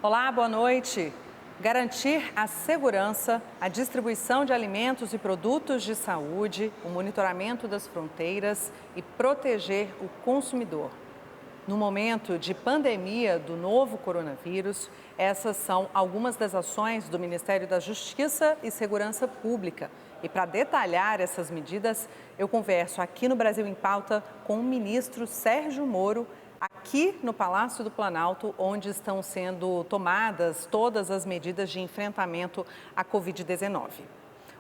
Olá, boa noite. Garantir a segurança, a distribuição de alimentos e produtos de saúde, o monitoramento das fronteiras e proteger o consumidor. No momento de pandemia do novo coronavírus, essas são algumas das ações do Ministério da Justiça e Segurança Pública. E para detalhar essas medidas, eu converso aqui no Brasil em Pauta com o ministro Sérgio Moro, aqui no Palácio do Planalto, onde estão sendo tomadas todas as medidas de enfrentamento à Covid-19.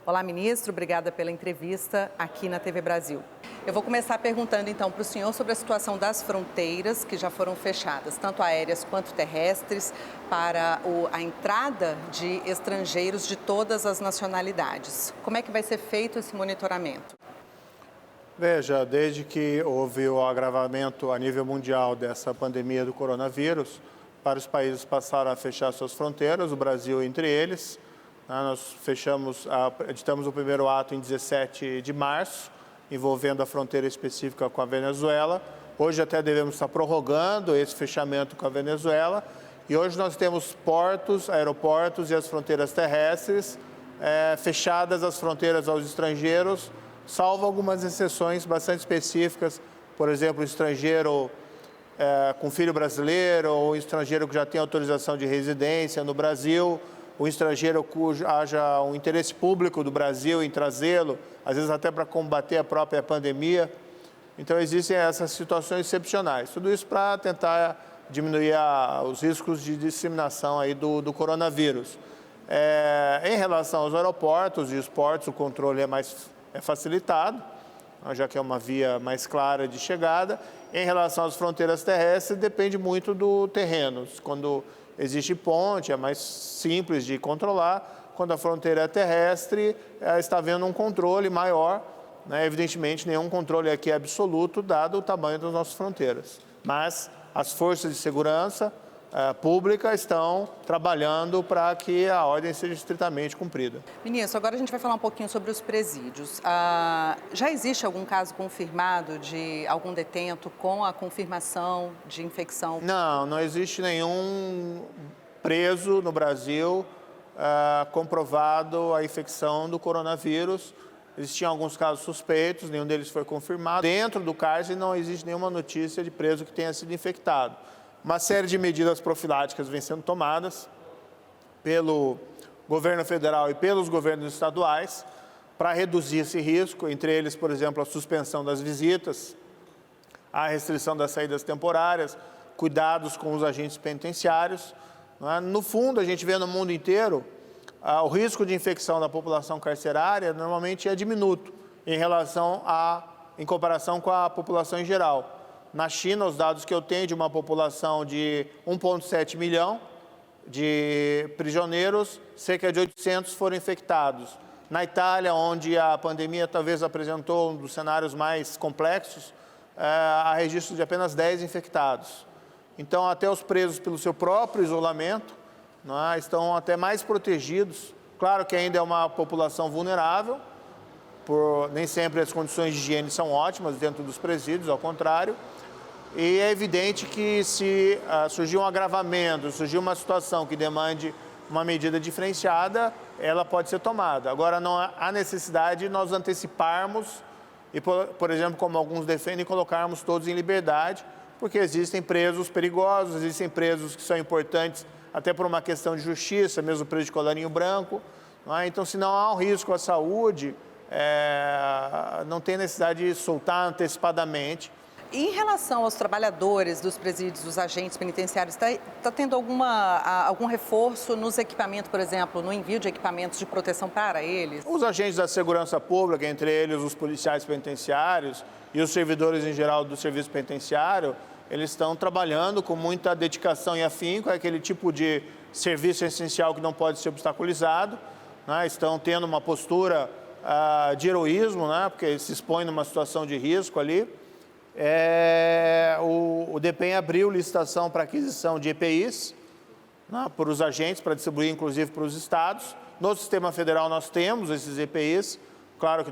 Olá, ministro, obrigada pela entrevista aqui na TV Brasil. Eu vou começar perguntando então para o senhor sobre a situação das fronteiras que já foram fechadas, tanto aéreas quanto terrestres, para a entrada de estrangeiros de todas as nacionalidades. Como é que vai ser feito esse monitoramento? Veja, desde que houve o agravamento a nível mundial dessa pandemia do coronavírus, vários países passaram a fechar suas fronteiras, o Brasil entre eles. Nós editamos o primeiro ato em 17 de março, envolvendo a fronteira específica com a Venezuela. Hoje até devemos estar prorrogando esse fechamento com a Venezuela. E hoje nós temos portos, aeroportos e as fronteiras terrestres fechadas, as fronteiras aos estrangeiros, salvo algumas exceções bastante específicas, por exemplo, o estrangeiro com filho brasileiro, ou o estrangeiro que já tem autorização de residência no Brasil, o estrangeiro cujo haja um interesse público do Brasil em trazê-lo, às vezes até para combater a própria pandemia. Então, existem essas situações excepcionais. Tudo isso para tentar diminuir os riscos de disseminação aí do coronavírus. Em relação aos aeroportos e os portos, o controle é facilitado, já que é uma via mais clara de chegada. Em relação às fronteiras terrestres, depende muito do terreno. Quando existe ponte, é mais simples de controlar. Quando a fronteira é terrestre, está havendo um controle maior. Evidentemente, nenhum controle aqui é absoluto, dado o tamanho das nossas fronteiras. Mas as forças de segurança pública estão trabalhando para que a ordem seja estritamente cumprida. Ministro, agora a gente vai falar um pouquinho sobre os presídios. Já existe algum caso confirmado de algum detento com a confirmação de infecção? Não existe nenhum preso no Brasil comprovado a infecção do coronavírus. Existiam alguns casos suspeitos, nenhum deles foi confirmado. Dentro do cárcere não existe nenhuma notícia de preso que tenha sido infectado. Uma série de medidas profiláticas vem sendo tomadas pelo governo federal e pelos governos estaduais para reduzir esse risco, entre eles, por exemplo, a suspensão das visitas, a restrição das saídas temporárias, cuidados com os agentes penitenciários. No fundo, a gente vê no mundo inteiro o risco de infecção da população carcerária normalmente é diminuto em comparação com a população em geral. Na China, os dados que eu tenho de uma população de 1,7 milhão de prisioneiros, cerca de 800 foram infectados. Na Itália, onde a pandemia talvez apresentou um dos cenários mais complexos, há registro de apenas 10 infectados. Então, até os presos pelo seu próprio isolamento estão até mais protegidos. Claro que ainda é uma população vulnerável, nem sempre as condições de higiene são ótimas dentro dos presídios, ao contrário. E é evidente que se surgir um agravamento, surgir uma situação que demande uma medida diferenciada, ela pode ser tomada. Agora, não há necessidade de nós anteciparmos e, por exemplo, como alguns defendem, colocarmos todos em liberdade, porque existem presos perigosos, existem presos que são importantes até por uma questão de justiça, mesmo o preso de colarinho branco. Então, se não há um risco à saúde, não tem necessidade de soltar antecipadamente. Em relação aos trabalhadores dos presídios, dos agentes penitenciários, está tendo algum reforço nos equipamentos, por exemplo, no envio de equipamentos de proteção para eles? Os agentes da segurança pública, entre eles os policiais penitenciários e os servidores em geral do serviço penitenciário, eles estão trabalhando com muita dedicação e afinco, é aquele tipo de serviço essencial que não pode ser obstaculizado, estão tendo uma postura de heroísmo, porque se expõe numa situação de risco ali. O DEPEN abriu licitação para aquisição de EPIs para os agentes, para distribuir inclusive para os estados. No sistema federal nós temos esses EPIs, claro que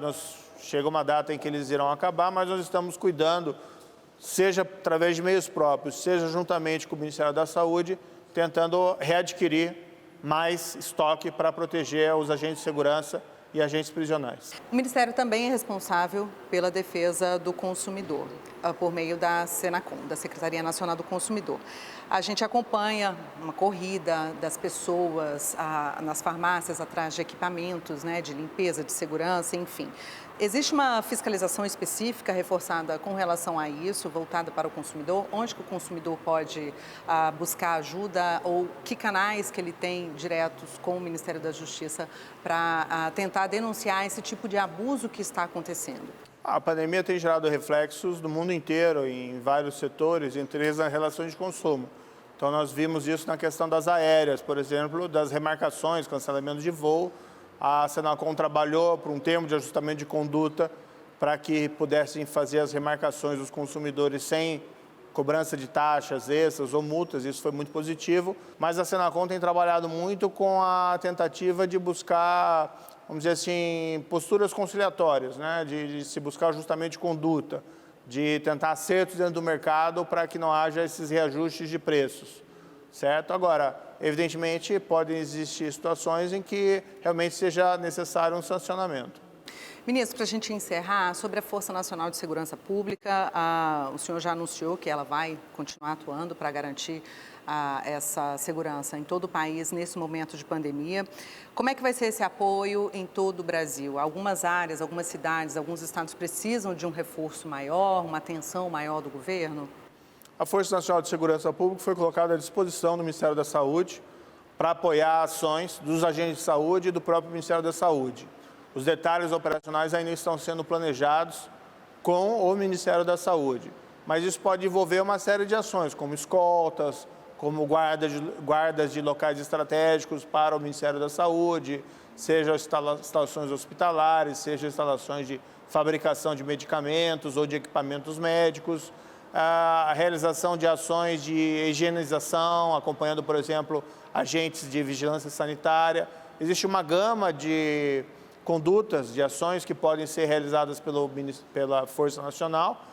chega uma data em que eles irão acabar, mas nós estamos cuidando, seja através de meios próprios, seja juntamente com o Ministério da Saúde, tentando readquirir mais estoque para proteger os agentes de segurança e agentes prisionais. O Ministério também é responsável pela defesa do consumidor, por meio da Senacom, da Secretaria Nacional do Consumidor. A gente acompanha uma corrida das pessoas nas farmácias atrás de equipamentos, né, de limpeza, de segurança, enfim. Existe uma fiscalização específica reforçada com relação a isso, voltada para o consumidor? Onde que o consumidor pode buscar ajuda ou que canais que ele tem diretos com o Ministério da Justiça para tentar denunciar esse tipo de abuso que está acontecendo? A pandemia tem gerado reflexos no mundo inteiro, em vários setores, entre eles as relações de consumo. Então, nós vimos isso na questão das aéreas, por exemplo, das remarcações, cancelamento de voo. A Senacom trabalhou por um termo de ajustamento de conduta para que pudessem fazer as remarcações dos consumidores sem cobrança de taxas extras ou multas, isso foi muito positivo. Mas a Senacom tem trabalhado muito com a tentativa de buscar, vamos dizer assim, posturas conciliatórias, né? de se buscar ajustamento de conduta, de tentar acertos dentro do mercado para que não haja esses reajustes de preços, certo? Agora, evidentemente, podem existir situações em que realmente seja necessário um sancionamento. Ministro, para a gente encerrar, sobre a Força Nacional de Segurança Pública, o senhor já anunciou que ela vai continuar atuando para garantir essa segurança em todo o país nesse momento de pandemia. Como é que vai ser esse apoio em todo o Brasil? Algumas áreas, algumas cidades, alguns estados precisam de um reforço maior, uma atenção maior do governo? A Força Nacional de Segurança Pública foi colocada à disposição do Ministério da Saúde para apoiar ações dos agentes de saúde e do próprio Ministério da Saúde. Os detalhes operacionais ainda estão sendo planejados com o Ministério da Saúde, mas isso pode envolver uma série de ações, como escoltas, como guardas de locais estratégicos para o Ministério da Saúde, seja instalações hospitalares, seja instalações de fabricação de medicamentos ou de equipamentos médicos, a realização de ações de higienização, acompanhando, por exemplo, agentes de vigilância sanitária. Existe uma gama de condutas, de ações que podem ser realizadas pela Força Nacional.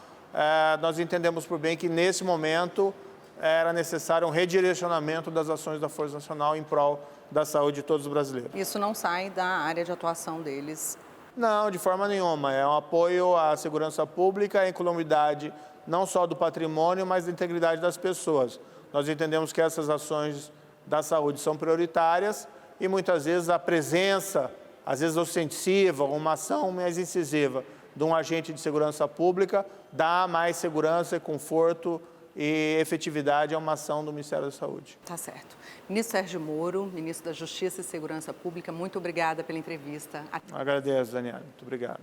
Nós entendemos por bem que, nesse momento, era necessário um redirecionamento das ações da Força Nacional em prol da saúde de todos os brasileiros. Isso não sai da área de atuação deles? Não, de forma nenhuma. É um apoio à segurança pública, à incolumidade não só do patrimônio, mas da integridade das pessoas. Nós entendemos que essas ações da saúde são prioritárias e, muitas vezes, a presença, às vezes ostensiva, uma ação mais incisiva de um agente de segurança pública dá mais segurança, conforto e efetividade a uma ação do Ministério da Saúde. Tá certo. Ministro Sérgio Moro, ministro da Justiça e Segurança Pública, muito obrigada pela entrevista. Agradeço, Daniela. Muito obrigado.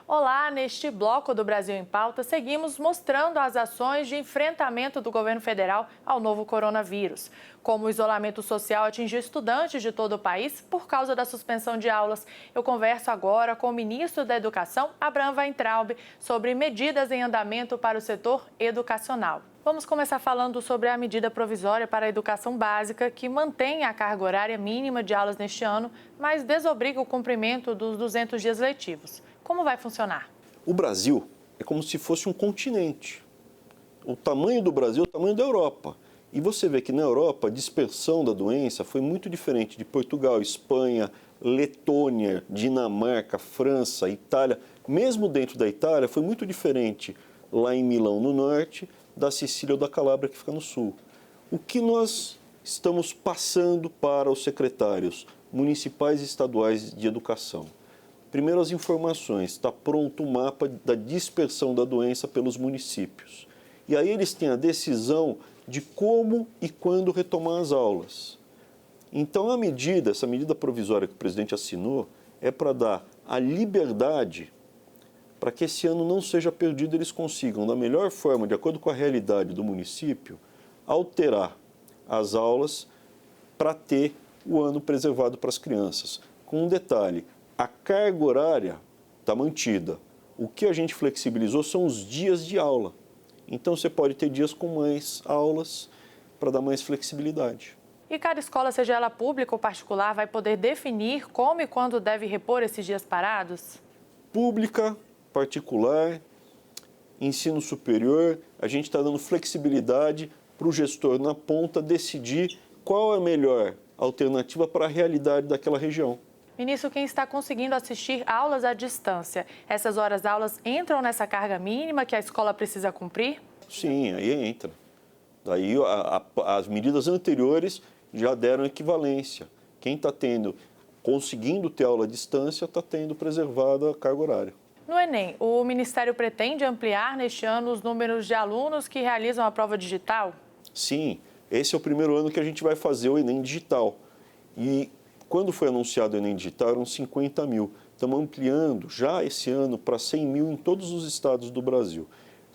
Olá, neste bloco do Brasil em Pauta, seguimos mostrando as ações de enfrentamento do governo federal ao novo coronavírus. Como o isolamento social atingiu estudantes de todo o país por causa da suspensão de aulas, eu converso agora com o ministro da Educação, Abraham Weintraub, sobre medidas em andamento para o setor educacional. Vamos começar falando sobre a medida provisória para a educação básica, que mantém a carga horária mínima de aulas neste ano, mas desobriga o cumprimento dos 200 dias letivos. Como vai funcionar? O Brasil é como se fosse um continente. O tamanho do Brasil é o tamanho da Europa. E você vê que na Europa a dispersão da doença foi muito diferente de Portugal, Espanha, Letônia, Dinamarca, França, Itália. Mesmo dentro da Itália foi muito diferente lá em Milão, no norte, da Sicília ou da Calábria, que fica no sul. O que nós estamos passando para os secretários municipais e estaduais de educação? Primeiro, as informações. Está pronto o mapa da dispersão da doença pelos municípios. E aí eles têm a decisão de como e quando retomar as aulas. Então, essa medida provisória que o presidente assinou, é para dar a liberdade para que esse ano não seja perdido, eles consigam, da melhor forma, de acordo com a realidade do município, alterar as aulas para ter o ano preservado para as crianças. Com um detalhe, a carga horária está mantida. O que a gente flexibilizou são os dias de aula. Então, você pode ter dias com mais aulas para dar mais flexibilidade. E cada escola, seja ela pública ou particular, vai poder definir como e quando deve repor esses dias parados? Pública, particular, ensino superior, a gente está dando flexibilidade para o gestor na ponta decidir qual é a melhor alternativa para a realidade daquela região. Ministro, quem está conseguindo assistir aulas à distância, essas horas-aulas entram nessa carga mínima que a escola precisa cumprir? Sim, aí entra. Daí as medidas anteriores já deram equivalência. Quem está conseguindo ter aula à distância, está tendo preservada a carga horária. No Enem, o Ministério pretende ampliar neste ano os números de alunos que realizam a prova digital? Sim, esse é o primeiro ano que a gente vai fazer o Enem digital. E quando foi anunciado o Enem digital, eram 50 mil. Estamos ampliando já esse ano para 100 mil em todos os estados do Brasil.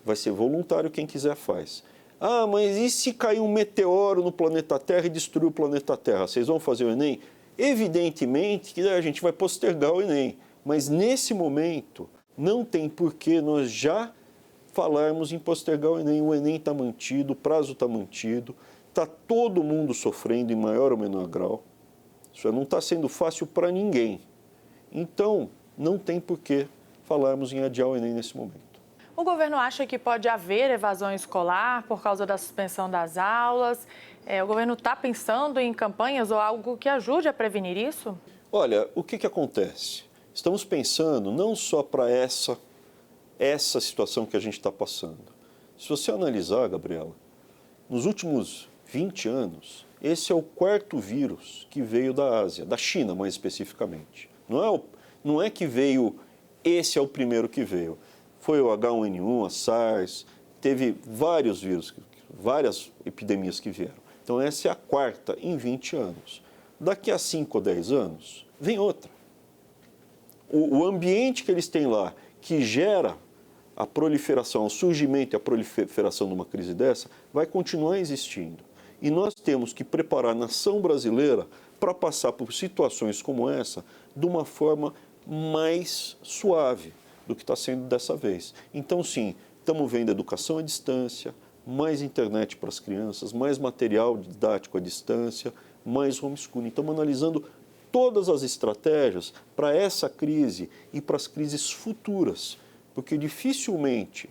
Vai ser voluntário, quem quiser faz. Ah, mas e se cair um meteoro no planeta Terra e destruir o planeta Terra? Vocês vão fazer o Enem? Evidentemente que a gente vai postergar o Enem. Mas nesse momento, não tem por que nós já falarmos em postergar o Enem. O Enem está mantido, o prazo está mantido, está todo mundo sofrendo em maior ou menor grau. Isso não está sendo fácil para ninguém. Então, não tem por que falarmos em adiar o Enem nesse momento. O governo acha que pode haver evasão escolar por causa da suspensão das aulas? O governo está pensando em campanhas ou algo que ajude a prevenir isso? Olha, o que acontece? Estamos pensando não só para essa situação que a gente está passando. Se você analisar, Gabriela, nos últimos 20 anos, esse é o quarto vírus que veio da Ásia, da China mais especificamente. Não é que veio, esse é o primeiro que veio. Foi o H1N1, a SARS, teve vários vírus, várias epidemias que vieram. Então essa é a quarta em 20 anos. Daqui a 5 ou 10 anos, vem outra. O ambiente que eles têm lá, que gera a proliferação, o surgimento e a proliferação de uma crise dessa, vai continuar existindo. E nós temos que preparar a nação brasileira para passar por situações como essa de uma forma mais suave do que está sendo dessa vez. Então, sim, estamos vendo educação à distância, mais internet para as crianças, mais material didático à distância, mais homeschooling. Estamos analisando todas as estratégias para essa crise e para as crises futuras, porque dificilmente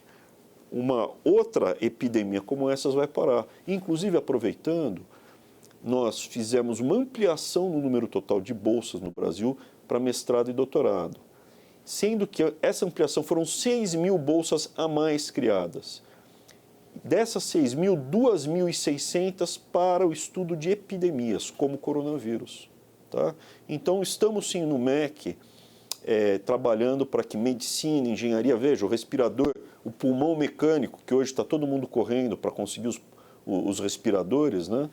uma outra epidemia como essa vai parar. Inclusive, aproveitando, nós fizemos uma ampliação no número total de bolsas no Brasil para mestrado e doutorado, sendo que essa ampliação foram 6 mil bolsas a mais criadas. Dessas 6 mil, 2.600 para o estudo de epidemias, como o coronavírus. Tá? Então, estamos sim no MEC, trabalhando para que medicina, engenharia, veja, o respirador, o pulmão mecânico, que hoje está todo mundo correndo para conseguir os respiradores, né?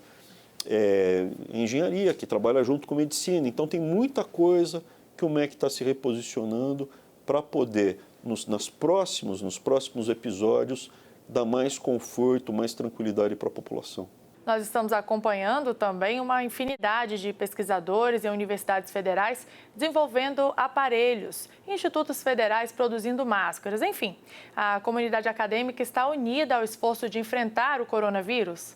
Engenharia, que trabalha junto com medicina. Então, tem muita coisa que o MEC está se reposicionando para poder, nos próximos episódios, dar mais conforto, mais tranquilidade para a população. Nós estamos acompanhando também uma infinidade de pesquisadores em universidades federais desenvolvendo aparelhos, institutos federais produzindo máscaras. Enfim, a comunidade acadêmica está unida ao esforço de enfrentar o coronavírus?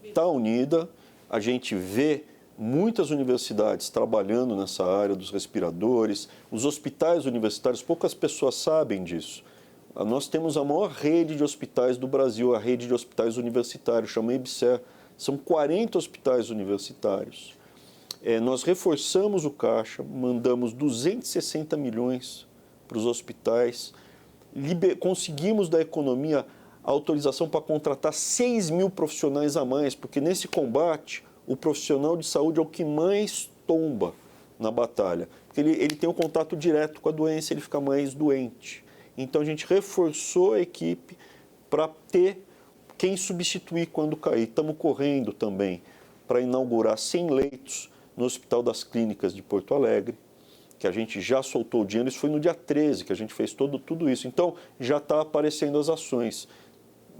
Está unida, a gente vê muitas universidades trabalhando nessa área dos respiradores, os hospitais universitários, poucas pessoas sabem disso. Nós temos a maior rede de hospitais do Brasil, a rede de hospitais universitários, chama EBSER. São 40 hospitais universitários. Nós reforçamos o caixa, mandamos 260 milhões para os hospitais, conseguimos da economia a autorização para contratar 6 mil profissionais a mais, porque nesse combate o profissional de saúde é o que mais tomba na batalha, porque ele tem um contato direto com a doença, ele fica mais doente. Então a gente reforçou a equipe para ter quem substituir quando cair. Estamos correndo também para inaugurar 100 leitos no Hospital das Clínicas de Porto Alegre, que a gente já soltou o dinheiro. Isso foi no dia 13 que a gente fez tudo isso. Então, já está aparecendo as ações.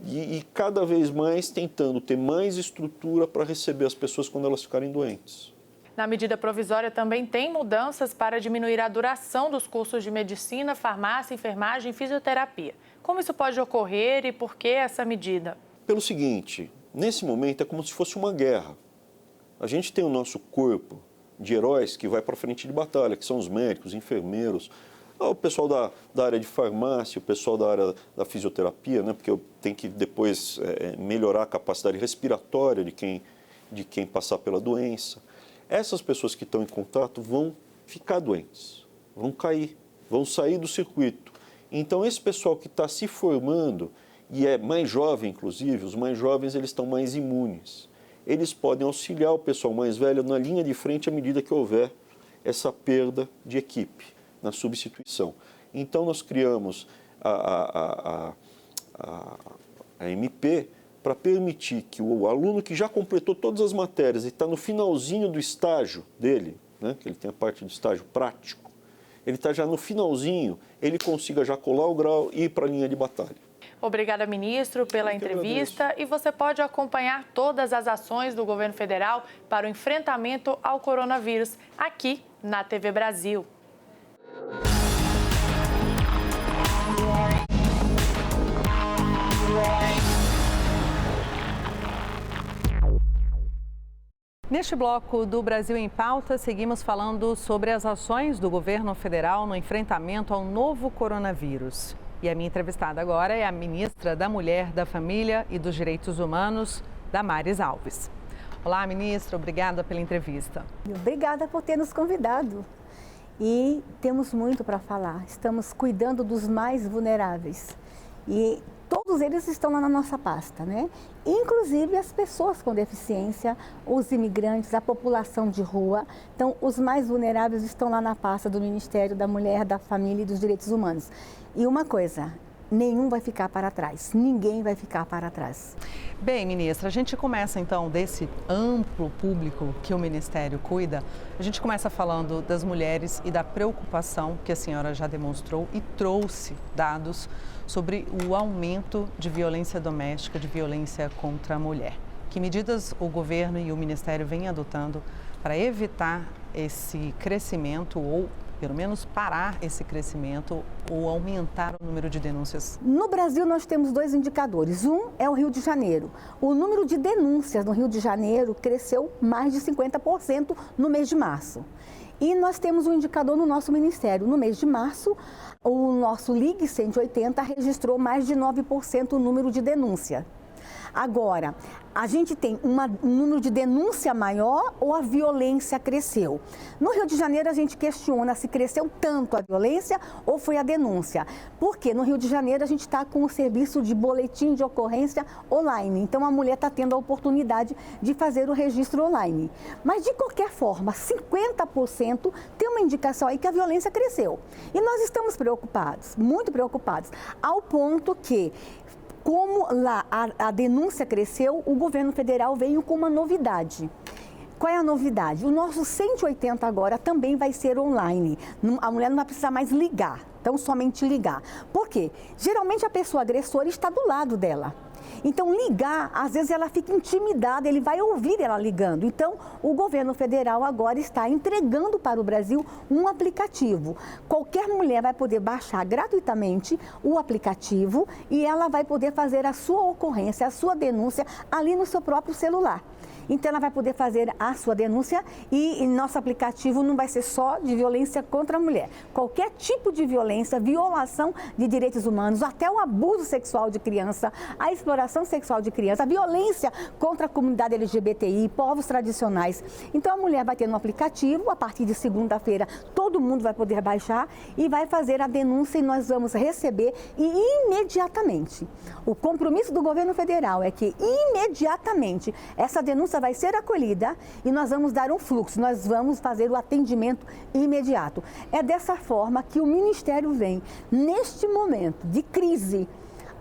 E cada vez mais tentando ter mais estrutura para receber as pessoas quando elas ficarem doentes. Na medida provisória também tem mudanças para diminuir a duração dos cursos de medicina, farmácia, enfermagem e fisioterapia. Como isso pode ocorrer e por que essa medida? Pelo seguinte, nesse momento é como se fosse uma guerra. A gente tem o nosso corpo de heróis que vai para a frente de batalha, que são os médicos, enfermeiros, o pessoal da área de farmácia, o pessoal da área da fisioterapia, né? Porque eu tenho que depois melhorar a capacidade respiratória de quem passar pela doença. Essas pessoas que estão em contato vão ficar doentes, vão cair, vão sair do circuito. Então, esse pessoal que está se formando, e é mais jovem, inclusive, os mais jovens eles estão mais imunes. Eles podem auxiliar o pessoal mais velho na linha de frente à medida que houver essa perda de equipe, na substituição. Então, nós criamos a MP para permitir que o aluno que já completou todas as matérias e está no finalzinho do estágio dele, né, que ele tem a parte do estágio prático, ele está já no finalzinho, ele consiga já colar o grau e ir para a linha de batalha. Obrigada, ministro, pela entrevista. E você pode acompanhar todas as ações do governo federal para o enfrentamento ao coronavírus aqui na TV Brasil. Neste bloco do Brasil em Pauta, seguimos falando sobre as ações do governo federal no enfrentamento ao novo coronavírus. E a minha entrevistada agora é a ministra da Mulher, da Família e dos Direitos Humanos, Damares Alves. Olá, ministra, obrigada pela entrevista. Obrigada por ter nos convidado. E temos muito para falar. Estamos cuidando dos mais vulneráveis. E todos eles estão lá na nossa pasta, né? Inclusive as pessoas com deficiência, os imigrantes, a população de rua. Então, os mais vulneráveis estão lá na pasta do Ministério da Mulher, da Família e dos Direitos Humanos. E uma coisa, nenhum vai ficar para trás, ninguém vai ficar para trás. Bem, ministra, a gente começa então desse amplo público que o Ministério cuida. A gente começa falando das mulheres e da preocupação que a senhora já demonstrou e trouxe dados sobre o aumento de violência doméstica, de violência contra a mulher. Que medidas o governo e o Ministério vêm adotando para evitar esse crescimento ou pelo menos parar esse crescimento ou aumentar o número de denúncias? No Brasil, nós temos dois indicadores. Um é o Rio de Janeiro. O número de denúncias no Rio de Janeiro cresceu mais de 50% no mês de março. E nós temos um indicador no nosso Ministério. No mês de março, o nosso Ligue 180 registrou mais de 9% o número de denúncia. Agora, a gente tem um número de denúncia maior ou a violência cresceu? No Rio de Janeiro, a gente questiona se cresceu tanto a violência ou foi a denúncia. Porque no Rio de Janeiro, a gente está com o serviço de boletim de ocorrência online. Então, a mulher está tendo a oportunidade de fazer o registro online. Mas, de qualquer forma, 50% tem uma indicação aí que a violência cresceu. E nós estamos preocupados, muito preocupados, ao ponto que como lá a denúncia cresceu, o governo federal veio com uma novidade. Qual é a novidade? O nosso 180 agora também vai ser online. A mulher não vai precisar mais ligar, então somente ligar. Por quê? Geralmente a pessoa agressora está do lado dela. Então, ligar, às vezes ela fica intimidada, ele vai ouvir ela ligando. Então, o governo federal agora está entregando para o Brasil um aplicativo. Qualquer mulher vai poder baixar gratuitamente o aplicativo e ela vai poder fazer a sua ocorrência, a sua denúncia ali no seu próprio celular. Então, ela vai poder fazer a sua denúncia e nosso aplicativo não vai ser só de violência contra a mulher. Qualquer tipo de violência, violação de direitos humanos, até o abuso sexual de criança, a exploração sexual de criança, a violência contra a comunidade LGBTI, povos tradicionais. Então, a mulher vai ter no aplicativo, a partir de segunda-feira, todo mundo vai poder baixar e vai fazer a denúncia e nós vamos receber e imediatamente. O compromisso do governo federal é que imediatamente essa denúncia vai ser acolhida e nós vamos dar um fluxo, nós vamos fazer o atendimento imediato. É dessa forma que o Ministério vem, neste momento de crise,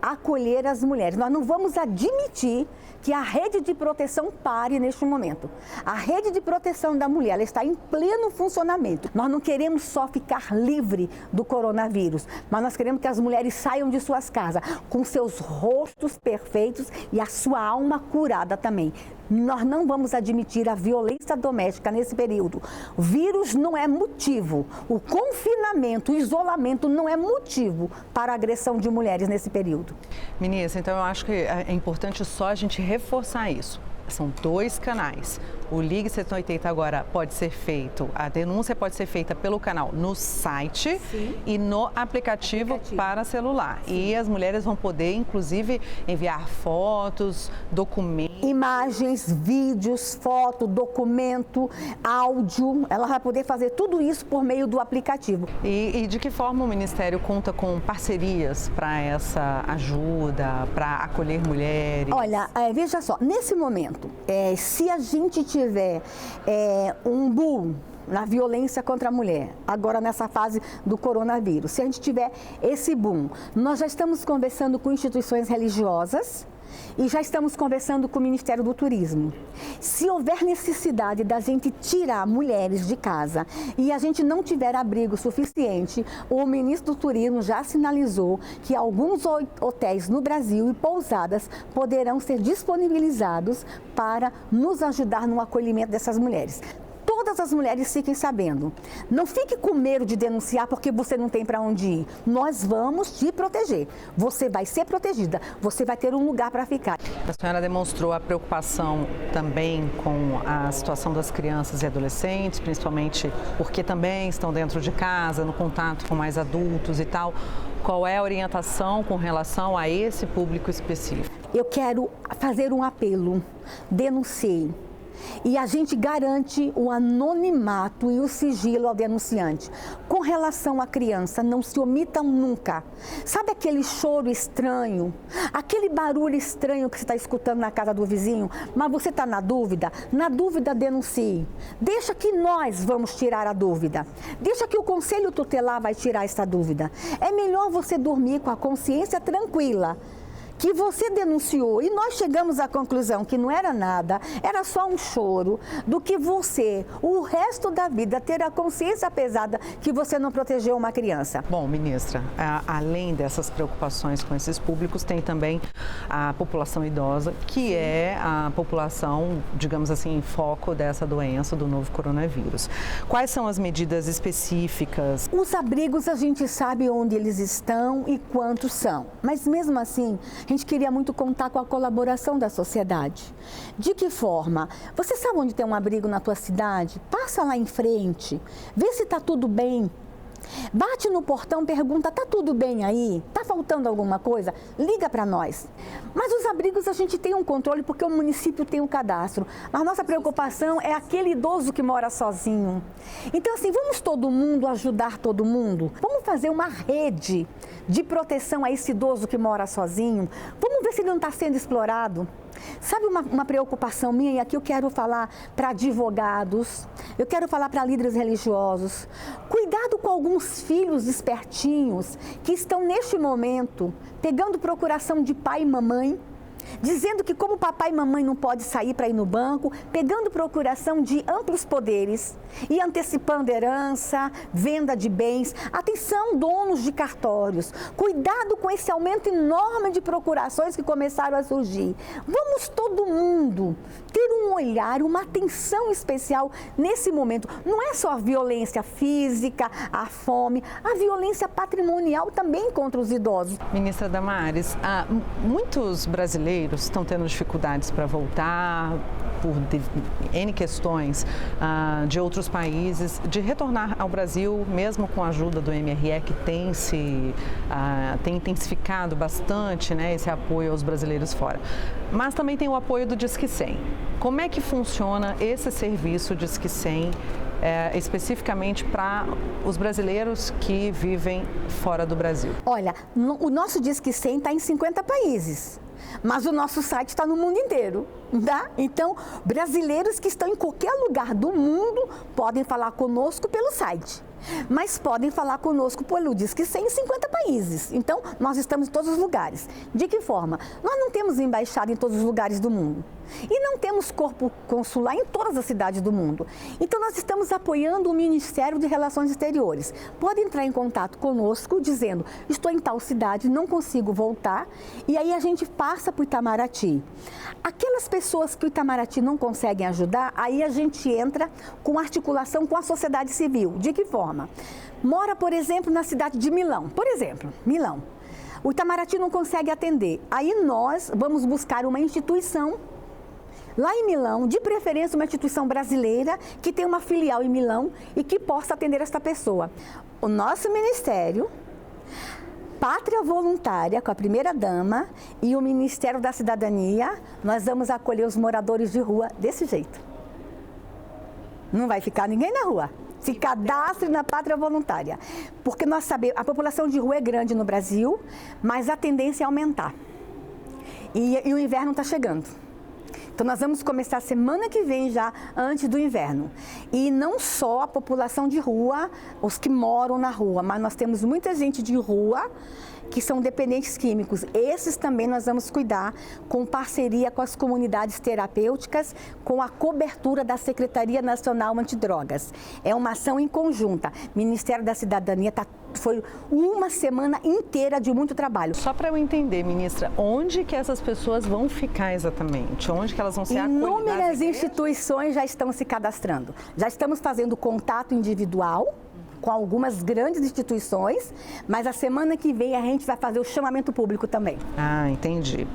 acolher as mulheres. Nós não vamos admitir que a rede de proteção pare neste momento. A rede de proteção da mulher ela está em pleno funcionamento. Nós não queremos só ficar livre do coronavírus, mas nós queremos que as mulheres saiam de suas casas com seus rostos perfeitos e a sua alma curada também. Nós não vamos admitir a violência doméstica nesse período. O vírus não é motivo. O confinamento, o isolamento não é motivo para a agressão de mulheres nesse período. Ministra, então eu acho que é importante só a gente reforçar isso. São 2 canais. O Ligue 180 agora pode ser feito, a denúncia pode ser feita pelo canal no site e no aplicativo para celular. E as mulheres vão poder, inclusive, enviar fotos, documentos. Imagens, vídeos, foto, documento, áudio. Ela vai poder fazer tudo isso por meio do aplicativo. E de que forma o Ministério conta com parcerias para essa ajuda, para acolher mulheres? Olha, veja só, nesse momento, se a gente tiver um boom na violência contra a mulher, agora nessa fase do coronavírus, se a gente tiver esse boom, nós já estamos conversando com instituições religiosas e já estamos conversando com o Ministério do Turismo. Se houver necessidade da gente tirar mulheres de casa e a gente não tiver abrigo suficiente, o ministro do Turismo já sinalizou que alguns hotéis no Brasil e pousadas poderão ser disponibilizados para nos ajudar no acolhimento dessas mulheres. Todas as mulheres fiquem sabendo. Não fique com medo de denunciar porque você não tem para onde ir. Nós vamos te proteger. Você vai ser protegida. Você vai ter um lugar para ficar. A senhora demonstrou a preocupação também com a situação das crianças e adolescentes, principalmente porque também estão dentro de casa, no contato com mais adultos e tal. Qual é a orientação com relação a esse público específico? Eu quero fazer um apelo. Denuncie. E a gente garante o anonimato e o sigilo ao denunciante. Com relação à criança, não se omitam nunca. Sabe aquele choro estranho? Aquele barulho estranho que você está escutando na casa do vizinho, mas você está na dúvida? Na dúvida, denuncie. Deixa que nós vamos tirar a dúvida. Deixa que o Conselho Tutelar vai tirar essa dúvida. É melhor você dormir com a consciência tranquila. Que você denunciou e nós chegamos à conclusão que não era nada, era só um choro, do que você, o resto da vida, ter a consciência pesada que você não protegeu uma criança. Bom, ministra, além dessas preocupações com esses públicos, tem também a população idosa, que é a população, digamos assim, em foco dessa doença, do novo coronavírus. Quais são as medidas específicas? Os abrigos, a gente sabe onde eles estão e quantos são, mas mesmo assim, a gente queria muito contar com a colaboração da sociedade. De que forma? Você sabe onde tem um abrigo na tua cidade? Passa lá em frente, vê se está tudo bem. Bate no portão, pergunta, tá tudo bem aí? Tá faltando alguma coisa? Liga para nós. Mas os abrigos a gente tem um controle porque o município tem um cadastro. Mas nossa preocupação é aquele idoso que mora sozinho. Então assim, vamos todo mundo ajudar todo mundo? Vamos fazer uma rede de proteção a esse idoso que mora sozinho? Vamos ver se ele não está sendo explorado? Sabe uma preocupação minha, e aqui eu quero falar para advogados, eu quero falar para líderes religiosos. Cuidado com alguns filhos espertinhos que estão neste momento pegando procuração de pai e mamãe, dizendo que como papai e mamãe não pode sair para ir no banco, pegando procuração de amplos poderes e antecipando herança, venda de bens. Atenção, donos de cartórios, cuidado com esse aumento enorme de procurações que começaram a surgir. Vamos todo mundo ter um olhar, uma atenção especial nesse momento. Não é só a violência física, a fome, a violência patrimonial também contra os idosos. Ministra Damares, muitos brasileiros estão tendo dificuldades para voltar por N questões de outros países, de retornar ao Brasil, mesmo com a ajuda do MRE, que tem intensificado bastante, né, esse apoio aos brasileiros fora. Mas também tem o apoio do Disque 100. Como é que funciona esse serviço Disque 100? Especificamente para os brasileiros que vivem fora do Brasil? Olha, o nosso Disque 100 está em 50 países, mas o nosso site está no mundo inteiro, tá? Então, brasileiros que estão em qualquer lugar do mundo podem falar conosco pelo site, mas podem falar conosco pelo Disque 100 em 50 países. Então, nós estamos em todos os lugares. De que forma? Nós não temos embaixada em todos os lugares do mundo. E não temos corpo consular em todas as cidades do mundo. Então, nós estamos apoiando o Ministério de Relações Exteriores. Pode entrar em contato conosco dizendo, estou em tal cidade, não consigo voltar, e aí a gente passa para o Itamaraty. Aquelas pessoas que o Itamaraty não conseguem ajudar, aí a gente entra com articulação com a sociedade civil. De que forma? Mora, por exemplo, na cidade de Milão. Por exemplo, Milão. O Itamaraty não consegue atender. Aí nós vamos buscar uma instituição lá em Milão, de preferência uma instituição brasileira que tem uma filial em Milão e que possa atender esta pessoa. O nosso ministério, Pátria Voluntária, com a primeira-dama, e o Ministério da Cidadania, nós vamos acolher os moradores de rua desse jeito. Não vai ficar ninguém na rua. Se cadastre na Pátria Voluntária. Porque nós sabemos, a população de rua é grande no Brasil, mas a tendência é aumentar. E o inverno está chegando. Então, nós vamos começar a semana que vem já, antes do inverno. E não só a população de rua, os que moram na rua, mas nós temos muita gente de rua que são dependentes químicos. Esses também nós vamos cuidar com parceria com as comunidades terapêuticas, com a cobertura da Secretaria Nacional Antidrogas. É uma ação em conjunta. Ministério da Cidadania foi uma semana inteira de muito trabalho. Só para eu entender, ministra, onde que essas pessoas vão ficar exatamente? Onde que elas vão ser acolhidas? Inúmeras instituições já estão se cadastrando. Já estamos fazendo contato individual com algumas grandes instituições, mas a semana que vem a gente vai fazer o chamamento público também. Ah, entendi.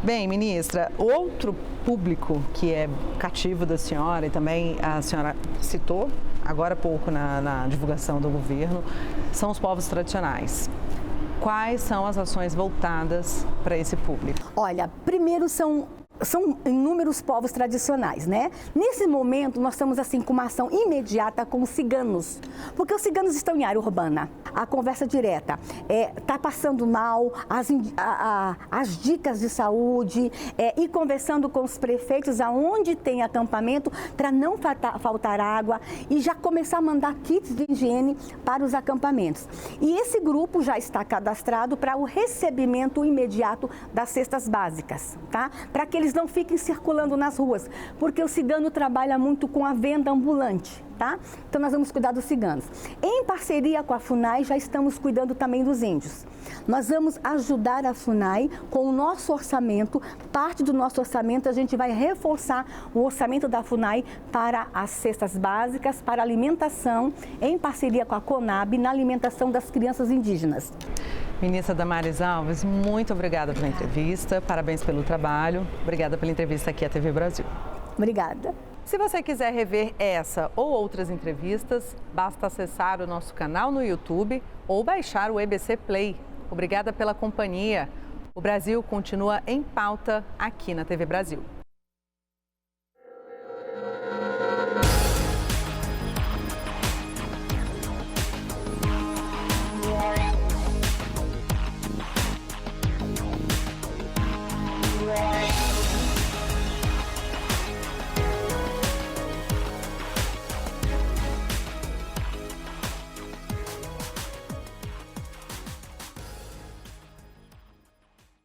Bem, ministra, outro público que é cativo da senhora e também a senhora citou agora há pouco na divulgação do governo, são os povos tradicionais. Quais são as ações voltadas para esse público? Olha, primeiro são inúmeros povos tradicionais, né? Nesse momento, nós estamos assim com uma ação imediata com os ciganos, porque os ciganos estão em área urbana. A conversa direta está passando mal, as dicas de saúde, ir conversando com os prefeitos aonde tem acampamento para não faltar água e já começar a mandar kits de higiene para os acampamentos. E esse grupo já está cadastrado para o recebimento imediato das cestas básicas, tá? Para que eles não fiquem circulando nas ruas, porque o cigano trabalha muito com a venda ambulante, tá? Então nós vamos cuidar dos ciganos. Em parceria com a FUNAI, já estamos cuidando também dos índios. Nós vamos ajudar a FUNAI com o nosso orçamento, parte do nosso orçamento a gente vai reforçar o orçamento da FUNAI para as cestas básicas, para a alimentação, em parceria com a CONAB, na alimentação das crianças indígenas. Ministra Damares Alves, muito obrigada pela entrevista, parabéns pelo trabalho, obrigada pela entrevista aqui à TV Brasil. Obrigada. Se você quiser rever essa ou outras entrevistas, basta acessar o nosso canal no YouTube ou baixar o EBC Play. Obrigada pela companhia. O Brasil continua em pauta aqui na TV Brasil.